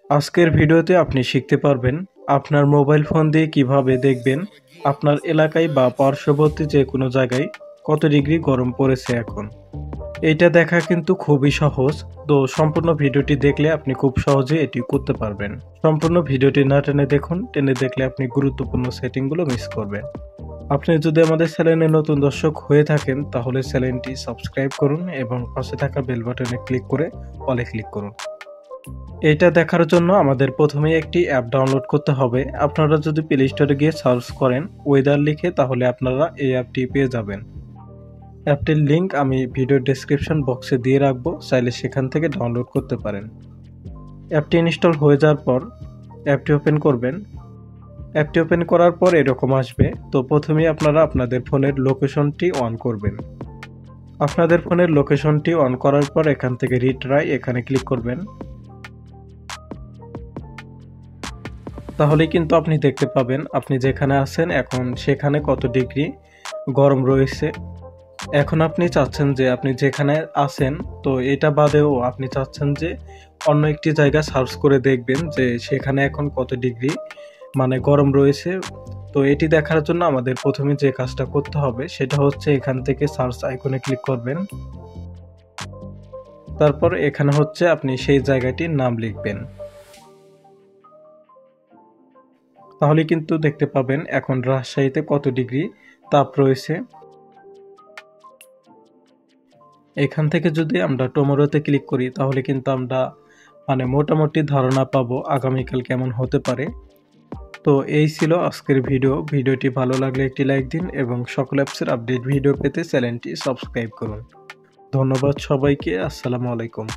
আজকের ভিডিওতে আপনি শিখতে পারবেন আপনার মোবাইল ফোন দিয়ে কিভাবে দেখবেন আপনার এলাকায় বা পার্শ্ববর্তী যে কোনো জায়গায় কত ডিগ্রি গরম পড়েছে এখন। এইটা দেখা কিন্তু খুবই সহজ। তো সম্পূর্ণ ভিডিওটি দেখলে আপনি খুব সহজে এটি করতে পারবেন। সম্পূর্ণ ভিডিওটি না টেনে দেখুন, টেনে দেখলে আপনি গুরুত্বপূর্ণ সেটিংগুলো মিস করবেন। আপনি যদি আমাদের চ্যানেলে নতুন দর্শক হয়ে থাকেন তাহলে চ্যানেলটি সাবস্ক্রাইব করুন এবং পাশে থাকা বেল বাটনে ক্লিক করে অলে ক্লিক করুন। এইটা দেখার জন্য আমাদের প্রথমেই একটি অ্যাপ ডাউনলোড করতে হবে। আপনারা যদি প্লে স্টোরে গিয়ে সার্চ করেন ওয়েদার লিখে তাহলে আপনারা এই অ্যাপটি পেয়ে যাবেন। অ্যাপটির লিংক আমি ভিডিও ডেসক্রিপশন বক্সে দিয়ে রাখবো, চাইলে সেখান থেকে ডাউনলোড করতে পারেন। অ্যাপটি ইনস্টল হয়ে যাওয়ার পর অ্যাপটি ওপেন করবেন। অ্যাপটি ওপেন করার পর এরকম আসবে। তো প্রথমেই আপনারা আপনাদের ফোনের লোকেশনটি অন করবেন। আপনাদের ফোনের লোকেশনটি অন করার পর এখান থেকে রিট্রাই এখানে ক্লিক করবেন। তাহলে কিন্তু আপনি দেখতে পাবেন আপনি যেখানে আছেন এখন সেখানে কত ডিগ্রি গরম রয়েছে। এখন আপনি চাচ্ছেন যে আপনি যেখানে আছেন তো এটা বাদেও আপনি চাচ্ছেন যে অন্য একটি জায়গা সার্চ করে দেখবেন যে সেখানে এখন কত ডিগ্রি গরম রয়েছে। তো এটি দেখার জন্য আমাদের প্রথমে যে কাজটা করতে হবে সেটা হচ্ছে এখান থেকে সার্চ আইকনে ক্লিক করবেন। তারপর এখানে হচ্ছে আপনি সেই জায়গাটির নাম লিখবেন। তাহলে কিন্তু দেখতে পাবেন এখন রাজশাহীতে কত ডিগ্রি তাপ রয়েছে। এখান থেকে যদি আমরা টুমরোতে ক্লিক করি তাহলে কিন্তু আমরা মোটামুটি ধারণা পাবো আগামীকাল কেমন হতে পারে। তো এই ছিল আজকের ভিডিওটি ভালো লাগলে একটি লাইক দিন এবং সকল অ্যাপসের আপডেট ভিডিও পেতে চ্যানেলটি সাবস্ক্রাইব করুন। ধন্যবাদ সবাইকে। আসসালামু আলাইকুম।